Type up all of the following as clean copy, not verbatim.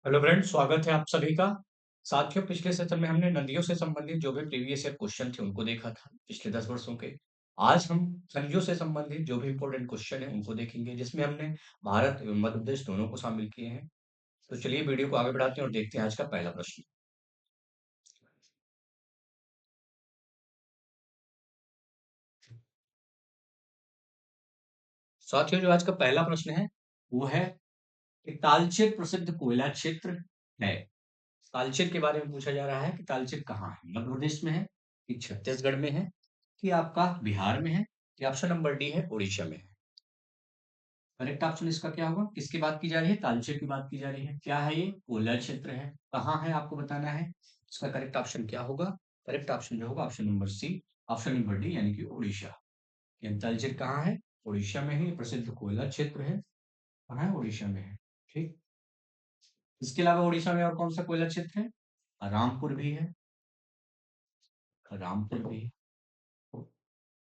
Hello friends, स्वागत है आप सभी का। साथियों, पिछले सेशन में हमने नदियों से संबंधित जो भी प्रीवियस ईयर क्वेश्चन थे उनको देखा था, पिछले 10 वर्षों के। आज हम खनिजों से संबंधित जो भी इम्पोर्टेंट क्वेश्चन है उनको देखेंगे, जिसमें हमने भारत एवं मध्य प्रदेश दोनों को शामिल किए हैं। तो चलिए वीडियो को आगे बढ़ाते हैं और देखते हैं आज का पहला प्रश्न। साथियों, जो आज का पहला प्रश्न है वो है कि तालचेर प्रसिद्ध कोयला क्षेत्र है। तालचेर के बारे में पूछा जा रहा है कि तालचेर कहाँ है, मध्य प्रदेश में है कि छत्तीसगढ़ में है कि आपका बिहार में है कि ऑप्शन नंबर डी है उड़ीसा में है। करेक्ट ऑप्शन इसका क्या होगा? किसकी बात की जा रही है? तालचेर की बात की जा रही है। क्या है ये? कोयला क्षेत्र है। कहाँ है आपको बताना है। इसका करेक्ट ऑप्शन क्या होगा? करेक्ट ऑप्शन जो होगा option number C, option number D, यानी कि उड़ीसा। यानी तालचेर कहाँ है? उड़ीसा में है। ये प्रसिद्ध कोयला क्षेत्र है। कहाँ है? उड़ीसा में है। ठीक। इसके अलावा उड़ीसा में और कौन सा कोयला क्षेत्र है? रामपुर भी है। रामपुर भी है।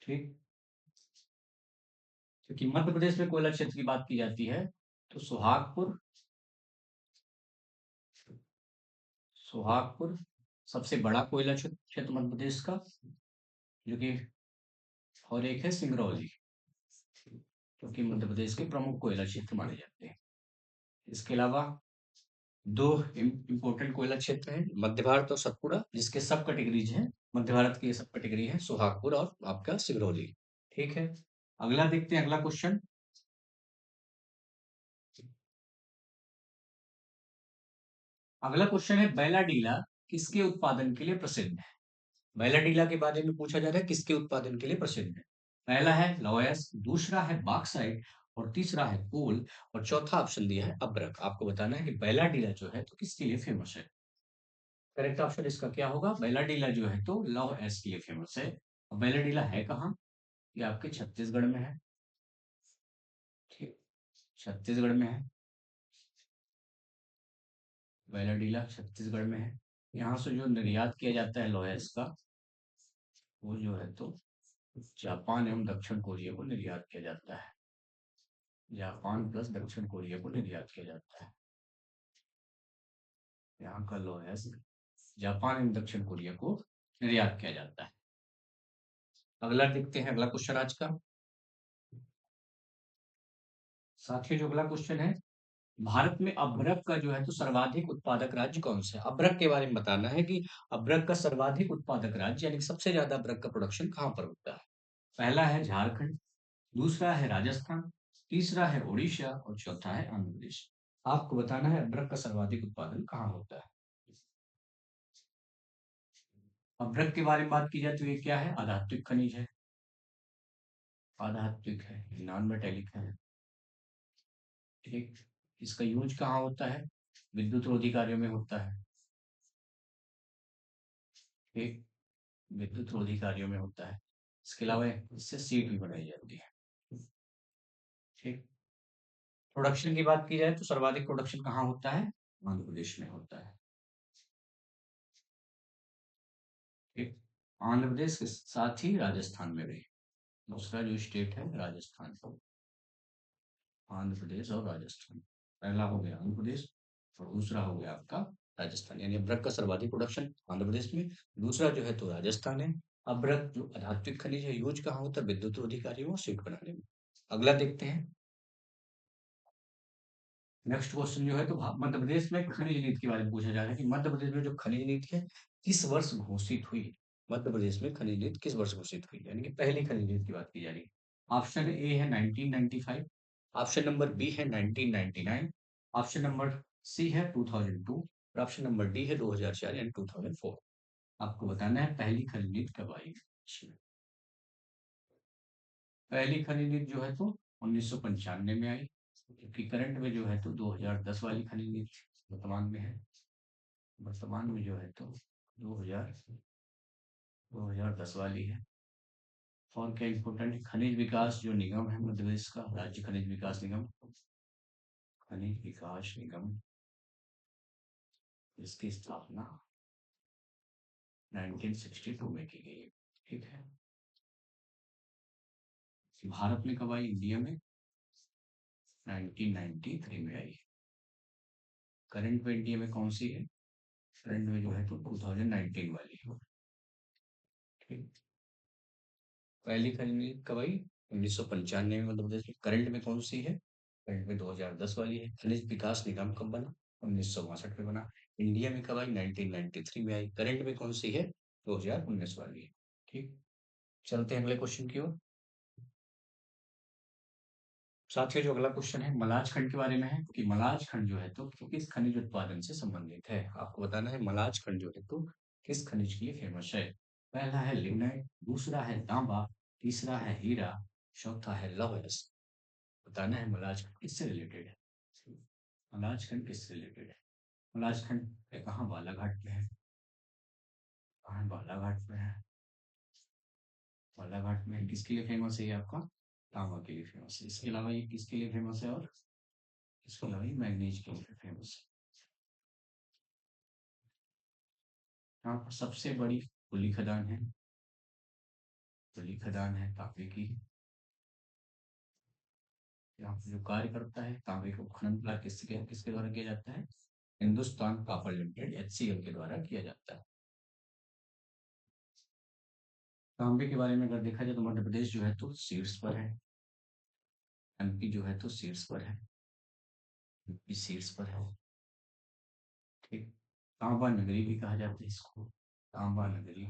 ठीक। क्योंकि मध्य प्रदेश में कोयला क्षेत्र की बात की जाती है तो सुहागपुर, सुहागपुर सबसे बड़ा कोयला क्षेत्र क्षेत्र मध्य प्रदेश का, जो कि, और एक है सिंगरौली, जो कि मध्य प्रदेश के प्रमुख कोयला क्षेत्र माने जाते हैं। इसके अलावा दो इम्पोर्टेंट कोयला क्षेत्र हैं, मध्य भारत और सतपुड़ा, जिसके सब कैटेगरीज हैं। मध्य भारत की सब कैटेगरी है सुहागपुर और आपका सिंगरौली। ठीक है। अगला देखते हैं, अगला क्वेश्चन। अगला क्वेश्चन है, बैलाडीला किसके उत्पादन के लिए प्रसिद्ध है? बैलाडीला के बारे में पूछा जा रहा है, किसके उत्पादन के लिए प्रसिद्ध है। पहला है लॉयस, दूसरा है बॉक्साइट, और तीसरा है कोल, और चौथा ऑप्शन दिया है अब्रक। आपको बताना है कि बैलाडीला जो है तो किसके लिए फेमस है। करेक्ट ऑप्शन इसका क्या होगा? बैलाडीला जो है तो लॉयस के लिए फेमस है। और बैलाडीला है कहाँ? ये आपके छत्तीसगढ़ में है। ठीक। छत्तीसगढ़ में है। बैलाडीला छत्तीसगढ़ में है। यहाँ से जो निर्यात किया जाता है लॉयस का, वो जो है तो जापान एवं दक्षिण कोरिया को निर्यात किया जाता है। जापान प्लस दक्षिण कोरिया को निर्यात किया जाता है। यहाँ का लोहेस जापान एवं दक्षिण कोरिया को निर्यात किया जाता है। अगला देखते हैं, अगला क्वेश्चन आज का। साथियों, जो अगला क्वेश्चन है, भारत में अभ्रक का जो है तो सर्वाधिक उत्पादक राज्य कौन सा है? अभ्रक के बारे में बताना है कि अभ्रक का सर्वाधिक उत्पादक राज्य, यानी कि सबसे ज्यादा अभ्रक का प्रोडक्शन कहाँ पर होता है। पहला है झारखंड, दूसरा है राजस्थान, तीसरा है उड़ीसा और चौथा है आंध्र प्रदेश। आपको बताना है अभ्रक का सर्वाधिक उत्पादन कहाँ होता है। अभ्रक के बारे में बात की जाए तो ये क्या है? आधात्विक खनिज है। आधात्विक है, नॉन मेटेलिक है। ठीक। इसका यूज कहाँ होता है? विद्युत रोधी कार्यों में होता है। ठीक। विद्युत रोधी कार्यों में होता है। इसके अलावा इससे सीट भी बनाई जाती है। ठीक। प्रोडक्शन की बात की जाए तो सर्वाधिक प्रोडक्शन कहाँ होता है? आंध्र प्रदेश में होता है। ठीक। आंध्र प्रदेश के साथ ही राजस्थान में भी। दूसरा जो स्टेट है राजस्थान, आंध्र प्रदेश और राजस्थान। पहला हो गया आंध्र प्रदेश और दूसरा हो गया आपका राजस्थान। यानी अभ्रक का सर्वाधिक प्रोडक्शन आंध्र प्रदेश में, दूसरा जो है तो राजस्थान है। अभ्रक जो आधात्विक खनिज है, यूज कहाँ होता है? विद्युत रोधी कार्यों और सीट बनाने में। अगला देखते हैं। नेक्स्ट क्वेश्चन जो है तो मध्य प्रदेश में खनिज नीति के बारे में पूछा जा रहा है कि मध्य प्रदेश में जो खनिज नीति है किस वर्ष घोषित हुई। मध्य प्रदेश में खनिज नीति किस वर्ष घोषित हुई, यानी कि पहली खनिज नीति की बात की जा रही है। ऑप्शन ए है 1995, ऑप्शन नंबर बी है 1999, ऑप्शन नंबर सी है 2002, और ऑप्शन नंबर डी है 2004 यानी 2004। आपको बताना है पहली खनिज नीति कब आई। पहली खनिज नीति जो है तो 1995 में आई, जबकि करंट में जो है तो 2010 वाली खनिज नीति वर्तमान में है। वर्तमान में जो है तो 2000 2010 वाली है। और क्या इम्पोर्टेंट है? खनिज विकास जो निगम है मध्य प्रदेश का, राज्य खनिज विकास निगम, खनिज विकास निगम, इसकी स्थापना 1962 में की गई है। ठीक है। भारत में कब आई? इंडिया में 1993 में आई। करंट में इंडिया में कौन सी है? करंट में जो है तो 2019 वाली है। ठीक। पहली खरीद कब आई? 1995 में मध्य प्रदेश में। करंट में कौन सी है? करंट में 2010 वाली है। खनिज विकास निगम कब बना? 1962 में बना। इंडिया में कब आई? 1993 में आई। करंट में कौन सी है? 2019 वाली है। ठीक। चलते हैं अगले क्वेश्चन की ओर। साथियों, जो अगला क्वेश्चन है मलाज खंड के बारे में है कि मलाज खंड जो है तो किस खनिज उत्पादन से संबंधित है। आपको बताना है मलाज खंड जो है तो किस खनिज के लिए फेमस है। पहला है लिग्नाइट, दूसरा है तांबा, तीसरा है हीरा, चौथा है लौह अयस्क। बताना है मलाज खंड किससे रिलेटेड है। मलाज खंड किससे रिलेटेड है? मलाज खंड कहाँ बालाघाट में है? कहाँ बालाघाट में है? बालाघाट में किसके लिए फेमस है ये आपका? तांबा के लिए फेमस है। इसके अलावा ये किसके लिए फेमस है? और इसके अलावा ये मैग्नीज के लिए फेमस है। यहाँ पर सबसे बड़ी खुली खदान है। खुली खदान है तांबे की। यहाँ पर जो कार्य करता है तांबे को खनन किसके किसके द्वारा किया जाता है? हिंदुस्तान कॉपर लिमिटेड HCL के द्वारा किया जाता है। तांबे के बारे में अगर देखा जाए तो मध्य प्रदेश जो है तो शीर्ष पर है। MP जो है तो शीर्ष पर है। यूपी शीर्ष पर है। ठीक। तांबा नगरी भी कहा जाता है इसको। तांबा नगरी।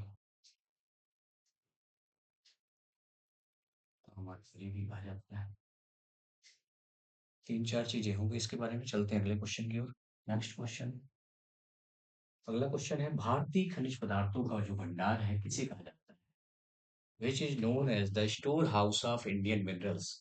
तांबा नगरी भी कहा जाता है। तीन चार चीजें होंगी इसके बारे में। चलते हैं अगले क्वेश्चन की ओर। Next question. अगला क्वेश्चन है भारतीय खनिज पदार्थों का जो भंडार है किसे कहा जाता है? Which is known as the storehouse of Indian minerals.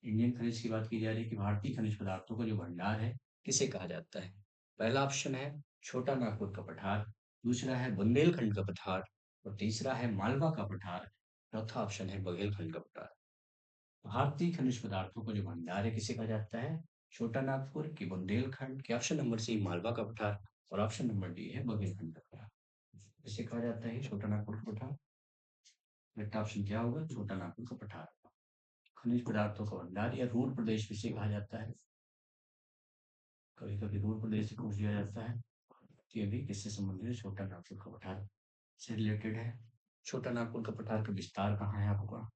Indian खनिज की बात की जा रही है कि भारतीय खनिज पदार्थों का जो भंडार है किसे कहा जाता है। पहला ऑप्शन है छोटा नागपुर का पठार, दूसरा है बुंदेलखंड का पठार और तीसरा है मालवा का पठार। चौथा ऑप्शन है बघेलखंड का पठार। भारतीय खनिज पदार्थों का जो भंडार है किसे कहा जाता है? छोटा नागपुर की बुंदेलखंड के ऑप्शन नंबर सी मालवा का पठार और ऑप्शन नंबर डी है बघेलखंड का पठार। इसे कहा जाता है छोटा नागपुर का पठार। करेक्ट ऑप्शन क्या होगा? छोटा नागपुर का पठार। खनिज पदार्थों का भंडार या रूर प्रदेश किसे कहा जाता है? कभी कभी रूर प्रदेश से पूछ लिया जाता है। ये भी किससे संबंधित है? छोटा नागपुर का पठार से रिलेटेड है। छोटा नागपुर का पठार का विस्तार कहाँ है आपका?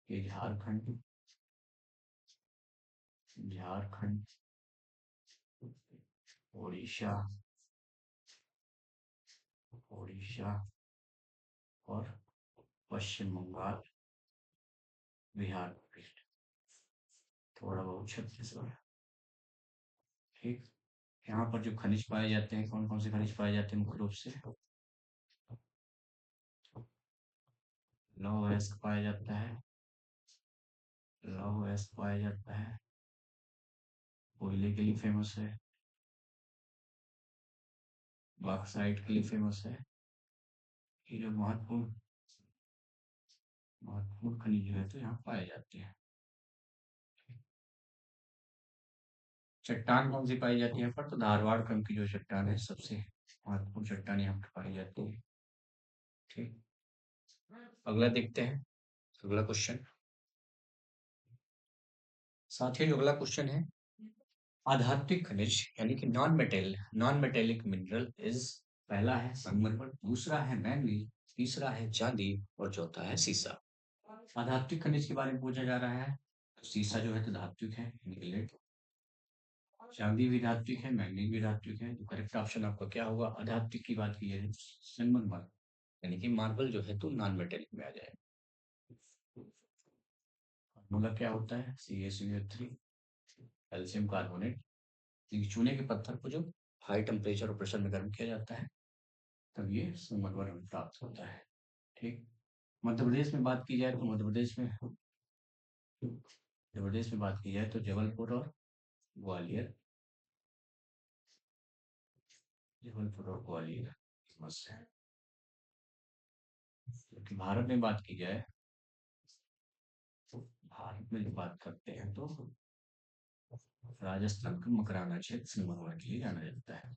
ये झारखंड। झारखंड, उड़ीसा, उड़ीसा और पश्चिम बंगाल, बिहार, थोड़ा बहुत छत्तीसगढ़। ठीक। यहाँ पर जो खनिज पाए जाते हैं कौन कौन से खनिज पाए जाते हैं मुख्य रूप से? लौह अयस्क पाया जाता है। लौह अयस्क पाया जाता है। कोयले के लिए फेमस है। बॉक्साइट के लिए फेमस है। ये जो महत्वपूर्ण महत्वपूर्ण खनिज जो है तो यहाँ पाए जाते हैं। चट्टान कौन सी पाई जाती है पर? तो धारवाड़ क्रम की जो चट्टान है सबसे महत्वपूर्ण चट्टान यहाँ पर पाई जाती है। ठीक। अगला देखते हैं। अगला क्वेश्चन। साथियों, जो अगला क्वेश्चन है आधात्विक खनिज यानी कि नॉन मेटेलिक मिनरल इज। पहला है संगमरमर, दूसरा है मैंगनीज, तीसरा है चांदी और चौथा है सीसा। आधात्विक खनिज के बारे में पूछा जा रहा है तो सीसा जो है तो धात्विक है, निकलेट। चांदी भी धात्विक है, मैंगनीज भी धात्विक है। तो करेक्ट ऑप्शन आपका क्या होगा? अधात्विक की बात की जाए संगमरमर यानी कि मार्बल जो है तो नॉन मेटेलिक में आ जाए। फॉर्मूला क्या होता है? CaCO3 calcium carbonate. चूने के पत्थर को जो हाई टेम्परेचर और प्रेशर में गर्म किया जाता है तब ये संगमरमर हमें प्राप्त होता है। ठीक। मध्य प्रदेश में बात की जाए तो मध्य प्रदेश में बात की जाए तो जबलपुर और ग्वालियर। जबलपुर और ग्वालियर फेमस है। क्योंकि भारत में बात की जाए तो भारत में जो बात करते हैं तो राजस्थान का मकराना क्षेत्र संगमरमर के लिए जाना जाता है।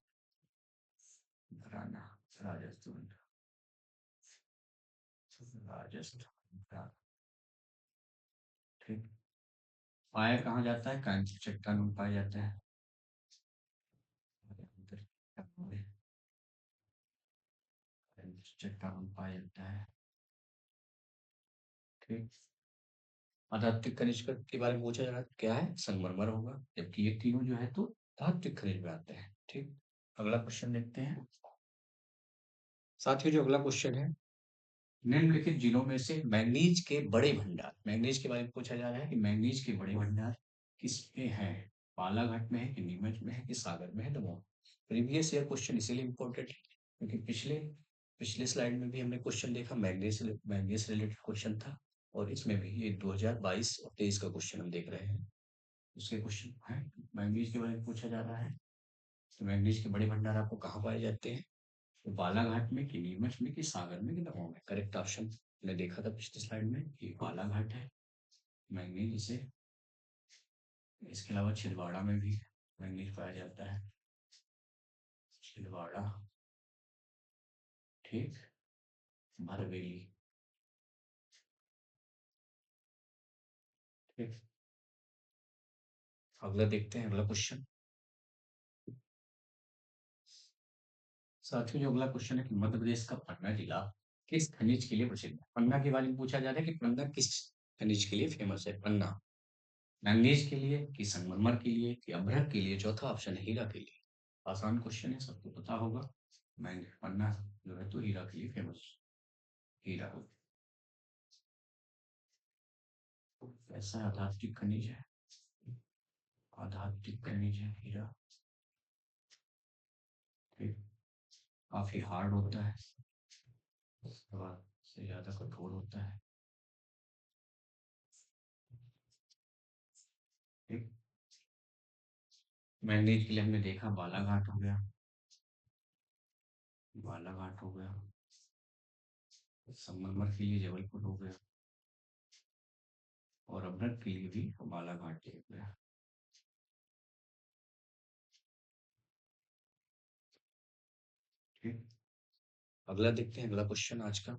मकराना, राजस्थान। राजस्थान। ठीक। पाया कहाँ जाता है? कांची चट्टान में पाया जाता है। चट्टान पाया जाता है। ठीक। अधात्विक खनिज के बारे में पूछा जा रहा है, क्या है? संगमरमर होगा, जबकि ये तीनों जो है तो धात्विक खनिज में आते हैं। ठीक। अगला क्वेश्चन देखते हैं। साथियों, जो अगला क्वेश्चन है, निम्नलिखित जिलों में से मैंगनीज के बड़े भंडार, मैंगनीज के बारे में पूछा जा रहा है कि मैंगनीज के बड़े भंडार किसमें है? बालाघाट में है कि नीमच में है कि सागर में है, दमोह? प्रीवियस ईयर क्वेश्चन इसीलिए इम्पोर्टेंट है क्योंकि पिछले पिछले स्लाइड में भी हमने क्वेश्चन देखा, मैंगनीज मैंगनीज रिलेटेड क्वेश्चन था, और इसमें भी ये 2022 और 23 का क्वेश्चन हम देख रहे हैं। उसके क्वेश्चन है, मैंगनीज के बारे में पूछा जा रहा है। तो मैंगनीज के बड़े भंडार आपको कहाँ पाए जाते हैं? तो बालाघाट में कि नीमच में कि सागर में कि दमोह में? करेक्ट ऑप्शन हमने देखा था पिछली स्लाइड में कि बालाघाट है मैंगनीज इसे। इसके अलावा छिंदवाड़ा में भी मैंगनीज पाया जाता है, छिंदवाड़ा। ठीक। भरवेली। ठीक। अगला देखते हैं, अगला क्वेश्चन। साथियों, जो अगला क्वेश्चन है कि मध्य प्रदेश का पन्ना जिला किस खनिज के लिए प्रसिद्ध है? पन्ना के बारे में पूछा जा रहा है कि पन्ना किस खनिज के लिए फेमस है? पन्ना मैंगनीज के लिए कि संगमरमर के लिए कि अभ्रक के लिए? चौथा ऑप्शन है हीरा के लिए। आसान क्वेश्चन है, सबको पता होगा। मैंग पन्ना जो है तो हीरा के लिए फेमस। हीरा ऐसा आधात्विक खनिज है, आधात्विक खनिज है हीरा। ठीक। काफी हार्ड होता है, हवा से ज्यादा कठोर होता है। ठीक। मैंगनीज के लिए हमने देखा बालाघाट हो गया, बालाघाट हो गया। संगमरमर के लिए जबलपुर हो गया, और अभ्रक के लिए भी बालाघाट हो गया। ठीक। अगला देखते हैं, अगला क्वेश्चन आज का।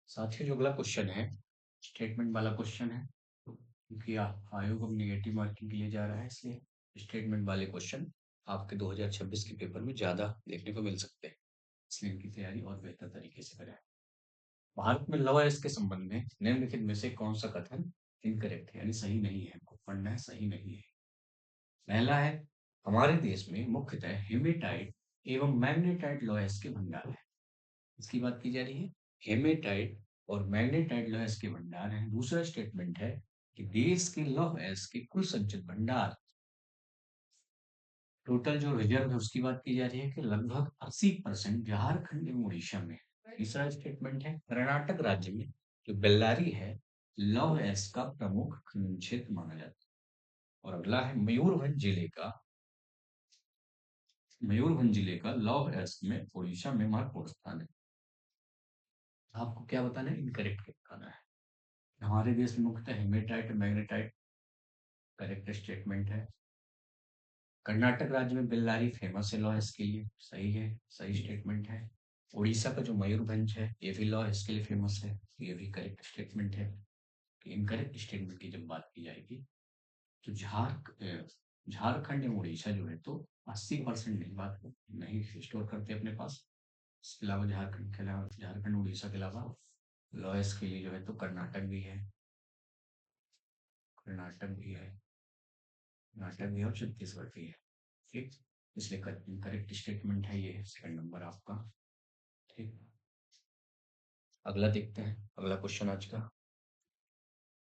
साथियों, जो अगला क्वेश्चन है स्टेटमेंट वाला क्वेश्चन है, क्योंकि आयोग अब निगेटिव मार्किंग के लिए जा रहा है, इसलिए स्टेटमेंट वाले क्वेश्चन आपके 2026 के पेपर में ज्यादा देखने को मिल सकते हैं, इसलिए इनकी तैयारी और बेहतर तरीके से करें। भारत में लव अरेस्ट के संबंध में निम्नलिखित में से कौन सा कथन इनकरेक्ट है, यानी सही नहीं है? आपको पढ़ना है, सही नहीं है। पहला है, हमारे देश में मुख्यतः हेमेटाइट एवं मैग्नेटाइट लौह के भंडार है। इसकी बात की जा रही है, हेमेटाइट और मैग्नेटाइट लौह के भंडार हैं। दूसरा स्टेटमेंट है कि देश के लौह अयस्क के कुल संचित भंडार, टोटल जो रिजर्व है उसकी बात की जा रही है कि लगभग 80% झारखंड एवं उड़ीसा में। तीसरा स्टेटमेंट है, कर्नाटक राज्य में जो बेल्लारी है लौह अयस्क का प्रमुख खनन क्षेत्र माना जाता है। और अगला है, मयूरभंज जिले का लौह अयस्क में उड़ीसा में महत्वपूर्ण स्थान है। आपको क्या बताना है? इनकरेक्ट बताना है। हमारे देश में मुख्यतः हेमेटाइट और मैग्नेटाइट करेक्ट स्टेटमेंट है। कर्नाटक राज्य में बेल्लारी फेमस है लॉ इसके लिए, सही है, सही स्टेटमेंट है। उड़ीसा का जो मयूरभंज है ये भी लॉ इसके लिए फेमस है, ये भी करेक्ट स्टेटमेंट है। इनकरेक्ट स्टेटमेंट की जब बात की जाएगी तो झारखंड एवं उड़ीसा जो है तो 80% नहीं बात नहीं स्टोर करते अपने पास। इसके अलावा झारखंड के अलावा, झारखंड उड़ीसा के अलावा लॉयस के लिए जो है तो कर्नाटक भी है, कर्नाटक भी है, कर्नाटक भी है और छत्तीसगढ़ भी है। ठीक। इसलिए करेक्ट स्टेटमेंट है ये, सेकंड नंबर आपका। ठीक। अगला देखते हैं, अगला क्वेश्चन आज का।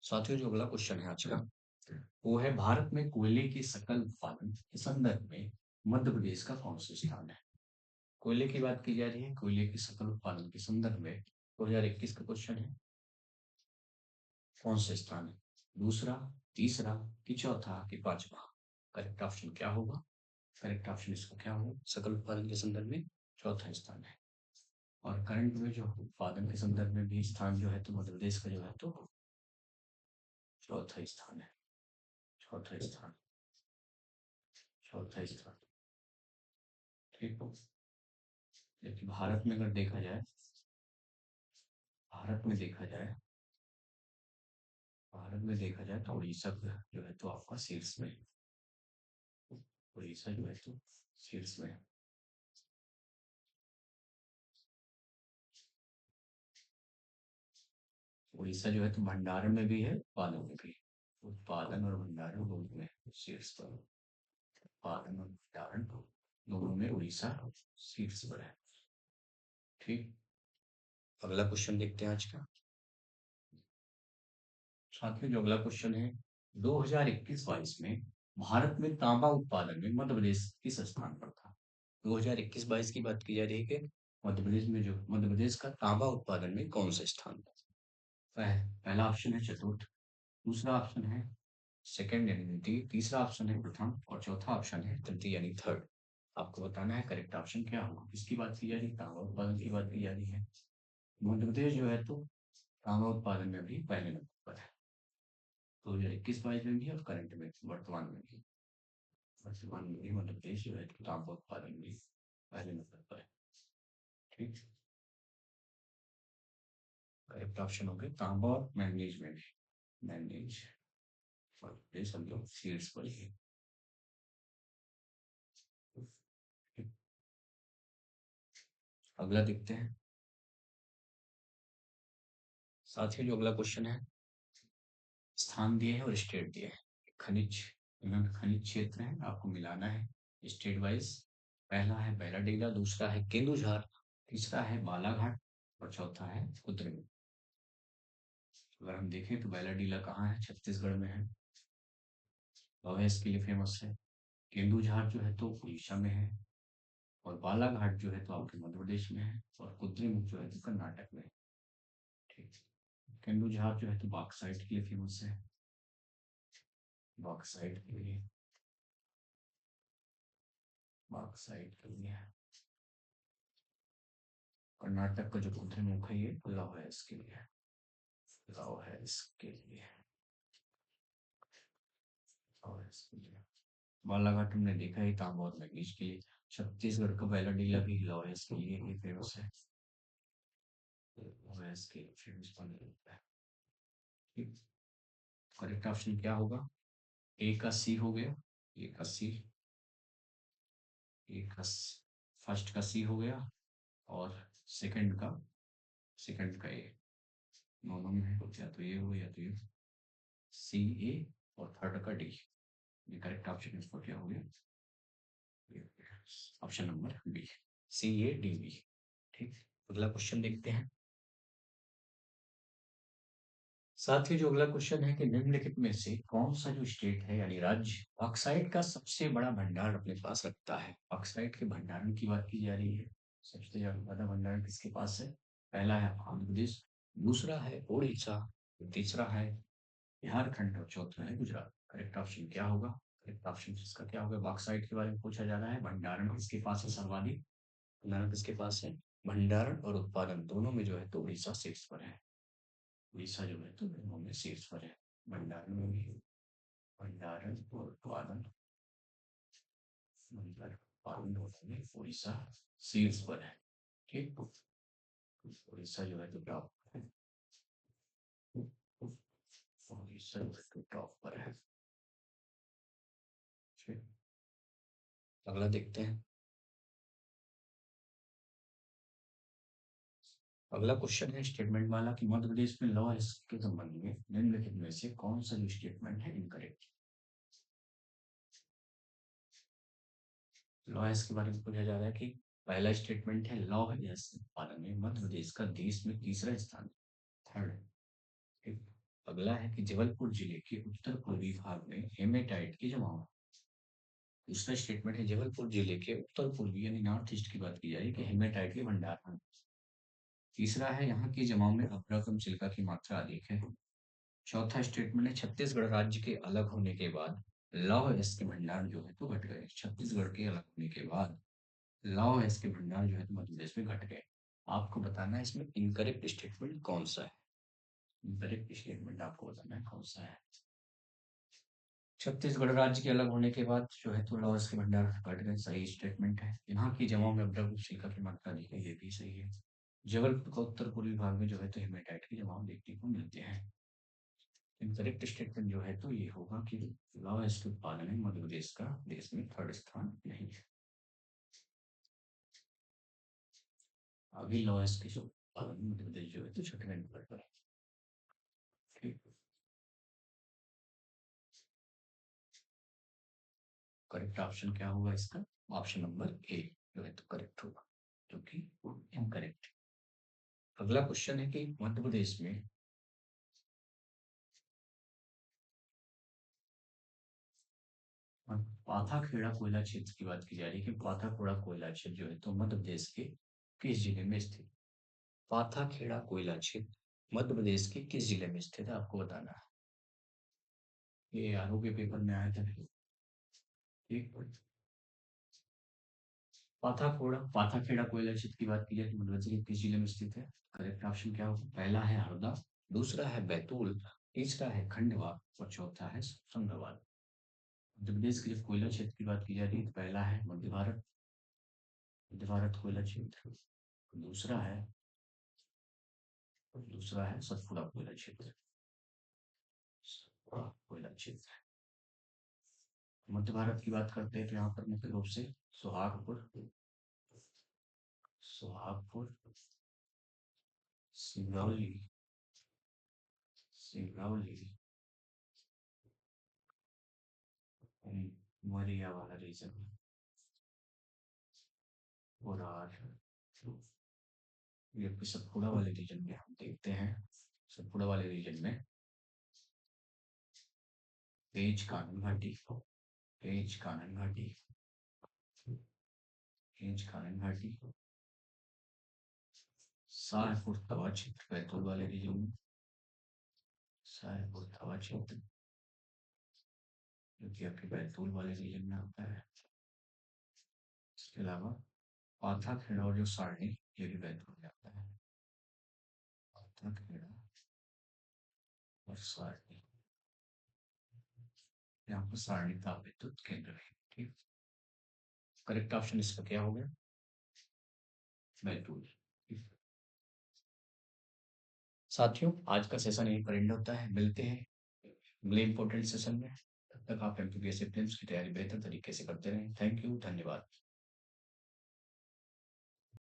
साथियों, जो अगला क्वेश्चन है आज का वो है, भारत में कोयले की सकल उत्पादन के संदर्भ में मध्य प्रदेश का कौन सा स्थान है? कोयले की बात की जा रही है, कोयले की सकल उत्पादन के संदर्भ में 2021 का क्वेश्चन है, कौन सा स्थान है? दूसरा, तीसरा कि चौथा कि पांचवा? करेक्ट ऑप्शन क्या होगा? करेक्ट ऑप्शन इसका क्या होगा? सकल उत्पादन के संदर्भ में चौथा स्थान है। और करंट में जो उत्पादन के संदर्भ में भी स्थान जो है तो मध्य प्रदेश का जो है तो चौथा स्थान है, चौथा स्थान, चौथा स्थान। ठीक हो। जबकि भारत में अगर देखा जाए, भारत में देखा जाए, भारत में देखा जाए तो उड़ीसा जो है तो आपका शीर्ष में, उड़ीसा जो है तो शीर्ष में है। उड़ीसा जो है तो भंडारण में भी है, उत्पादन में भी है। उत्पादन और भंडारण दोनों में शीर्ष पर। उत्पादन और भंडारण दोनों में उड़ीसा शीर्ष पर है। ठीक, अगला क्वेश्चन देखते हैं आज का। साथ में जो अगला क्वेश्चन है, 2021-22 में भारत में तांबा उत्पादन में मध्य प्रदेश किस स्थान पर था? 2021-22 की बात की जा रही है कि मध्य प्रदेश का तांबा उत्पादन में कौन सा स्थान था? पहला ऑप्शन है चतुर्थ, दूसरा ऑप्शन है सेकंड यानी द्वितीय, तीसरा ऑप्शन है प्रथम और चौथा ऑप्शन है तृतीय यानी थर्ड। आपको बताना है करेक्ट ऑप्शन क्या होगा। किसकी बात की जा रही है? तांबा उत्पादन की बात की जा रही है। मध्य प्रदेश जो है तो तांबा उत्पादन में भी पहले नंबर पर है, 2021-22 में भी और करंट में वर्तमान में भी। वर्तमान में भी मध्य प्रदेश जो है तो तांबा उत्पादन में पहले नंबर पर है। ठीक, करेक्ट ऑप्शन हो गया तांबा और मैंगनीज में भी। मैंगनीज मध्य प्रदेश हम लोग शीर्ष पर ही। अगला देखते हैं। साथ ही जो अगला क्वेश्चन है, स्थान दिए हैं और स्टेट दिए हैं। खनिज खनिज क्षेत्र है, आपको मिलाना है स्टेट वाइज। पहला है बैलाडीला, दूसरा है केंदुझार, तीसरा है बालाघाट और चौथा है कुद्रेमुख। अगर हम देखें तो बैलाडीला कहाँ है? छत्तीसगढ़ में है, लौहेस के लिए फेमस है। केंदुझार जो है तो उड़ीसा में है, और बालाघाट जो है तो आपके मध्य प्रदेश में है, और कुद्रेमुख जो है तो कर्नाटक में है। ठीक, केंदुझार जो है तो बॉक्साइट के लिए फेमस है, बॉक्साइट के लिए, बॉक्साइट के लिए है। कर्नाटक का जो कुद्रेमुख है ये लौह है इसके लिए, लौह है इसके लिए, लौह है इसके लिए। बालाघाट हमने देखा ही तांबा और मैग्नीज के लिए। छत्तीसगढ़ का बैलाडीला भी लौह है इसके लिए ही फेमस है, लौह है इसके लिए फेमस बना रहता है। ठीक, करेक्ट ऑप्शन क्या होगा? ए का सी हो गया, ए का सी, ए का फर्स्ट का सी हो गया, और सेकंड का ए, दोनों में है, या तो ये हो या तो ये, सी ए, और थर्ड का डी। ये करेक्ट ऑप्शन इसको क्या हो गया? Option number B, C A D B. ठीक, अगला क्वेश्चन देखते हैं। साथ ही जो अगला क्वेश्चन है कि निम्नलिखित में से कौन सा जो स्टेट है यानी राज्य ऑक्साइड का सबसे बड़ा भंडार अपने पास रखता है? ऑक्साइड के भंडारण की बात की जा रही है। सबसे ज्यादा भंडारण किसके पास है? पहला है आंध्र प्रदेश, दूसरा है उड़ीसा, तीसरा है झारखंड और चौथा है गुजरात। करेक्ट ऑप्शन क्या होगा? करेक्ट ऑप्शन इसका क्या होगा? बॉक्साइट के बारे में पूछा जा रहा है। भंडारण किसके पास है सर्वाधिक? भंडारण किसके पास है? भंडारण और उत्पादन दोनों में जो है तो उड़ीसा शीर्ष पर है। उड़ीसा जो है तो दोनों में शीर्ष पर है। भंडारण में भी, भंडारण और उत्पादन, भंडारण उत्पादन दोनों में उड़ीसा शीर्ष पर है। ठीक, उड़ीसा जो है तो टॉप पर है, उड़ीसा जो है तो टॉप पर है। ठीक, अगला देखते हैं। अगला क्वेश्चन है स्टेटमेंट वाला कि मध्य प्रदेश में लॉ के संबंध में निम्नलिखित में से कौन सा जो स्टेटमेंट है इनकरेक्ट? लॉ के बारे में पूछा जा रहा है कि पहला स्टेटमेंट है लॉ उत्पादन में मध्य प्रदेश का देश में तीसरा स्थान, थर्ड। ठीक, अगला है कि जबलपुर जिले के उत्तर पूर्वी भाग में हेमेटाइट की जमाव। दूसरा स्टेटमेंट है जबलपुर जिले के उत्तर पूर्वी यानी नॉर्थ ईस्ट की बात की जा रही है कि हेमेटाइट के भंडार हैं। तीसरा है यहाँ की जमाव में अब्राकम सिलिका की मात्रा अधिक है। चौथा स्टेटमेंट है छत्तीसगढ़ राज्य के अलग होने के बाद लौह अयस्क के भंडार जो है तो घट गए। छत्तीसगढ़ के अलग होने के बाद लौह अयस्क के भंडार जो है तो मध्य प्रदेश में घट गए। आपको बताना है इसमें इनकरेक्ट स्टेटमेंट कौन सा है। इनकरेक्ट स्टेटमेंट आपको बताना है कौन सा है। छत्तीसगढ़ राज्य के अलग होने के बाद जो है तो लौह अयस्क के भंडार घट गए, सही स्टेटमेंट है। यहाँ की जमाव में अब्राकम सिलिका की मात्रा अधिक है, ये भी सही है। जबलपुर का उत्तर पूर्वी भाग में जो है तो हेमेटाइट के जमाव देखने को मिलते हैं। इनकरेक्ट स्टेटमेंट जो है तो ये होगा कि लौह अयस्क उत्पादन में मध्य प्रदेश का देश में थर्ड स्थान नहीं है। अभी लौह अयस्क के जो उत्पादन में मध्य प्रदेश जो है तो छठे नंबर पर है। ठीक। करेक्ट ऑप्शन क्या होगा इसका? ऑप्शन नंबर ए जो है तो करेक्ट होगा, जो कि इनकरेक्ट। अगला क्वेश्चन है कि मध्य प्रदेश में पाथाखेड़ा कोयला क्षेत्र की बात की जा रही है कि पाथाखेड़ा कोयला क्षेत्र जो है तो मध्य प्रदेश के किस जिले में स्थित? पाथाखेड़ा कोयला क्षेत्र मध्य प्रदेश के किस जिले में स्थित है, आपको बताना है। ये आरोग्य पेपर में आया था। ठीक। पाथाखेड़ा कोयला क्षेत्र की बात की जाए तो मध्य प्रदेश के किस जिले में स्थित है? करेक्ट ऑप्शन क्या होगा? पहला है हरदा, दूसरा है बैतूल, तीसरा है खंडवा और चौथा है होशंगाबाद। मध्य प्रदेश के जब कोयला क्षेत्र की बात की जा रही है तो पहला है मध्य भारत कोयला क्षेत्र, दूसरा है सतपुड़ा कोयला क्षेत्र। सतपुड़ा कोयला क्षेत्र। मध्य भारत की बात करते हैं तो यहाँ पर मुख्य रूप से सुहागपुर, सुहागपुर, सिंगरौली, सिंगरौली, मरिया वाला रीजन और ये सतपुड़ा वाले रीजन में हम देखते हैं। सतपुड़ा वाले रीजन में पेंच कानन घाटी, पेंच कानन घाटी, पेंच कानन घाटी, शाहपुर तवा क्षेत्र बैतूल वाले रीजन में, शाहपुर तवा क्षेत्र जो कि आपके बैतूल वाले रीजन में आता है। इसके अलावा पाथाखेड़ा और जो सारणी ये भी बैतूल में आता है। पाथाखेड़ा और सारणी, यहाँ पर सारणी ताप विद्युत केंद्र है। ठीक। करेक्ट ऑप्शन इसका क्या हो गया? बैतूल। साथियों आज का सेशन यही पर एंड होता है, मिलते हैं अगले इंपॉर्टेंट सेशन में। तब तक आप एमपीपीएससी प्रीलिम्स की तैयारी बेहतर तरीके से करते रहें। थैंक यू, धन्यवाद।